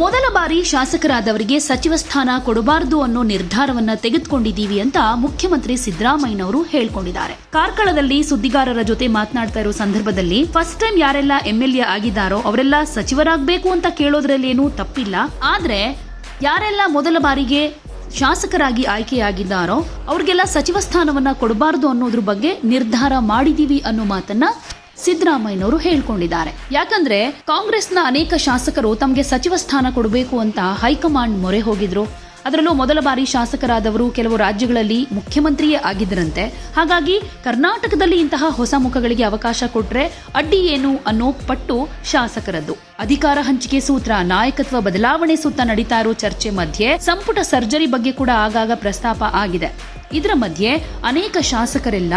ಮೊದಲ ಬಾರಿ ಶಾಸಕರಾದವರಿಗೆ ಸಚಿವ ಸ್ಥಾನ ಕೊಡಬಾರದು ಅನ್ನೋ ನಿರ್ಧಾರವನ್ನ ತೆಗೆದುಕೊಂಡಿದ್ದೀವಿ ಅಂತ ಮುಖ್ಯಮಂತ್ರಿ ಸಿದ್ದರಾಮಯ್ಯನವರು ಹೇಳಿಕೊಂಡಿದ್ದಾರೆ. ಕಾರ್ಕಳದಲ್ಲಿ ಸುದ್ದಿಗಾರರ ಜೊತೆ ಮಾತನಾಡ್ತಾ ಇರೋ ಸಂದರ್ಭದಲ್ಲಿ ಫಸ್ಟ್ ಟೈಮ್ ಯಾರೆಲ್ಲ ಎಂಎಲ್ಎ ಆಗಿದ್ದಾರೋ ಅವರೆಲ್ಲ ಸಚಿವರಾಗಬೇಕು ಅಂತ ಕೇಳೋದ್ರಲ್ಲೇನೂ ತಪ್ಪಿಲ್ಲ. ಆದ್ರೆ ಯಾರೆಲ್ಲ ಮೊದಲ ಬಾರಿಗೆ ಶಾಸಕರಾಗಿ ಆಯ್ಕೆಯಾಗಿದ್ದಾರೋ ಅವ್ರಿಗೆಲ್ಲ ಸಚಿವ ಸ್ಥಾನವನ್ನ ಕೊಡಬಾರದು ಅನ್ನೋದ್ರ ಬಗ್ಗೆ ನಿರ್ಧಾರ ಮಾಡಿದೀವಿ ಅನ್ನೋ ಮಾತನ್ನ ಸಿದ್ದರಾಮಯ್ಯನವರು ಹೇಳ್ಕೊಂಡಿದ್ದಾರೆ. ಯಾಕಂದ್ರೆ ಕಾಂಗ್ರೆಸ್ನ ಅನೇಕ ಶಾಸಕರು ತಮಗೆ ಸಚಿವ ಸ್ಥಾನ ಕೊಡಬೇಕು ಅಂತ ಹೈಕಮಾಂಡ್ ಮೊರೆ ಹೋಗಿದ್ರು. ಅದರಲ್ಲೂ ಮೊದಲ ಬಾರಿ ಶಾಸಕರಾದವರು ಕೆಲವು ರಾಜ್ಯಗಳಲ್ಲಿ ಮುಖ್ಯಮಂತ್ರಿಯೇ ಆಗಿದ್ದರಂತೆ. ಹಾಗಾಗಿ ಕರ್ನಾಟಕದಲ್ಲಿ ಇಂತಹ ಹೊಸ ಮುಖಗಳಿಗೆ ಅವಕಾಶ ಕೊಟ್ರೆ ಅಡ್ಡಿ ಏನು ಅನ್ನೋ ಪಟ್ಟು ಶಾಸಕರದ್ದು. ಅಧಿಕಾರ ಹಂಚಿಕೆ ಸೂತ್ರ, ನಾಯಕತ್ವ ಬದಲಾವಣೆ ಸುತ್ತ ನಡೀತಾ ಇರೋ ಚರ್ಚೆ ಮಧ್ಯೆ ಸಂಪುಟ ಸರ್ಜರಿ ಬಗ್ಗೆ ಕೂಡ ಆಗಾಗ ಪ್ರಸ್ತಾಪ ಆಗಿದೆ. ಇದರ ಮಧ್ಯೆ ಅನೇಕ ಶಾಸಕರೆಲ್ಲ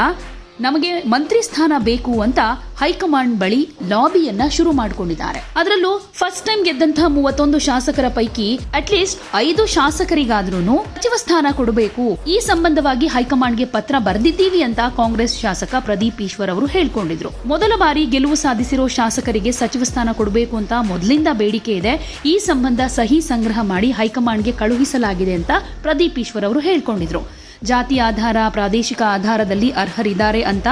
ನಮಗೆ ಮಂತ್ರಿ ಸ್ಥಾನ ಬೇಕು ಅಂತ ಹೈಕಮಾಂಡ್ ಬಳಿ ಲಾಬಿಯನ್ನ ಶುರು ಮಾಡಿಕೊಂಡಿದ್ದಾರೆ. ಅದರಲ್ಲೂ ಫಸ್ಟ್ ಟೈಮ್ ಗೆದ್ದಂತಹ 31 ಶಾಸಕರ ಪೈಕಿ ಅಟ್ಲೀಸ್ಟ್ 5 ಶಾಸಕರಿಗಾದ್ರೂ ಸಚಿವ ಸ್ಥಾನ ಕೊಡಬೇಕು, ಈ ಸಂಬಂಧವಾಗಿ ಹೈಕಮಾಂಡ್ಗೆ ಪತ್ರ ಬರೆದಿದ್ದೀವಿ ಅಂತ ಕಾಂಗ್ರೆಸ್ ಶಾಸಕ ಪ್ರದೀಪ್ ಈಶ್ವರ್ ಅವರು ಹೇಳ್ಕೊಂಡಿದ್ರು. ಮೊದಲ ಬಾರಿ ಗೆಲುವು ಸಾಧಿಸಿರೋ ಶಾಸಕರಿಗೆ ಸಚಿವ ಸ್ಥಾನ ಕೊಡಬೇಕು ಅಂತ ಮೊದಲಿಂದ ಬೇಡಿಕೆ ಇದೆ. ಈ ಸಂಬಂಧ ಸಹಿ ಸಂಗ್ರಹ ಮಾಡಿ ಹೈಕಮಾಂಡ್ಗೆ ಕಳುಹಿಸಲಾಗಿದೆ ಅಂತ ಪ್ರದೀಪ್ ಈಶ್ವರ್ ಅವರು ಹೇಳ್ಕೊಂಡಿದ್ರು. ಜಾತಿ ಆಧಾರ, ಪ್ರಾದೇಶಿಕ ಆಧಾರದಲ್ಲಿ ಅರ್ಹರಿದ್ದಾರೆ ಅಂತ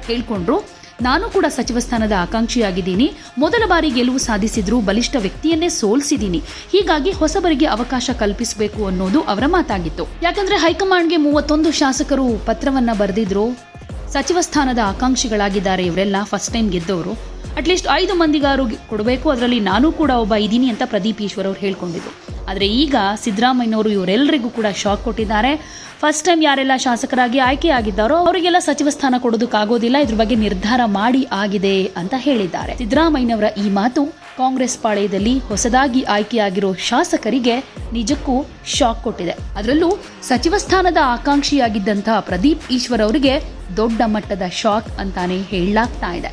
ಹೇಳ್ಕೊಂಡ್ರು. ನಾನು ಕೂಡ ಸಚಿವ ಸ್ಥಾನದ ಆಕಾಂಕ್ಷಿಯಾಗಿದ್ದೀನಿ. ಮೊದಲ ಬಾರಿ ಗೆಲುವು ಸಾಧಿಸಿದ್ರು, ಬಲಿಷ್ಠ ವ್ಯಕ್ತಿಯನ್ನೇ ಸೋಲಿಸಿದ್ದೀನಿ. ಹೀಗಾಗಿ ಹೊಸಬರಿಗೆ ಅವಕಾಶ ಕಲ್ಪಿಸಬೇಕು ಅನ್ನೋದು ಅವರ ಮಾತಾಗಿತ್ತು. ಯಾಕಂದ್ರೆ ಹೈಕಮಾಂಡ್ಗೆ 31 ಶಾಸಕರು ಪತ್ರವನ್ನ ಬರೆದಿದ್ರು. ಸಚಿವ ಸ್ಥಾನದ ಆಕಾಂಕ್ಷಿಗಳಾಗಿದ್ದಾರೆ ಇವರೆಲ್ಲ, ಫಸ್ಟ್ ಟೈಮ್ ಗೆದ್ದವರು. ಅಟ್ಲೀಸ್ಟ್ 5 ಮಂದಿಗಾರು ಕೊಡಬೇಕು, ಅದರಲ್ಲಿ ನಾನು ಕೂಡ ಒಬ್ಬ ಇದ್ದೀನಿ ಅಂತ ಪ್ರದೀಪ್ ಈಶ್ವರ್ ಅವರು ಹೇಳ್ಕೊಂಡಿದ್ರು. ಆದರೆ ಈಗ ಸಿದ್ದರಾಮಯ್ಯನವರು ಇವರೆಲ್ಲರಿಗೂ ಕೂಡ ಶಾಕ್ ಕೊಟ್ಟಿದ್ದಾರೆ. ಫಸ್ಟ್ ಟೈಮ್ ಯಾರೆಲ್ಲ ಶಾಸಕರಾಗಿ ಆಯ್ಕೆಯಾಗಿದ್ದಾರೋ ಅವರಿಗೆಲ್ಲ ಸಚಿವ ಸ್ಥಾನ ಕೊಡೋದಕ್ಕಾಗೋದಿಲ್ಲ, ಇದ್ರ ಬಗ್ಗೆ ನಿರ್ಧಾರ ಮಾಡಿ ಆಗಿದೆ ಅಂತ ಹೇಳಿದ್ದಾರೆ. ಸಿದ್ದರಾಮಯ್ಯನವರ ಈ ಮಾತು ಕಾಂಗ್ರೆಸ್ ಪಾಳೆಯದಲ್ಲಿ ಹೊಸದಾಗಿ ಆಯ್ಕೆಯಾಗಿರೋ ಶಾಸಕರಿಗೆ ನಿಜಕ್ಕೂ ಶಾಕ್ ಕೊಟ್ಟಿದೆ. ಅದರಲ್ಲೂ ಸಚಿವ ಸ್ಥಾನದ ಆಕಾಂಕ್ಷಿಯಾಗಿದ್ದಂತಹ ಪ್ರದೀಪ್ ಈಶ್ವರ್ ಅವರಿಗೆ ದೊಡ್ಡ ಮಟ್ಟದ ಶಾಕ್ ಅಂತಾನೆ ಹೇಳಲಾಗ್ತಾ ಇದೆ.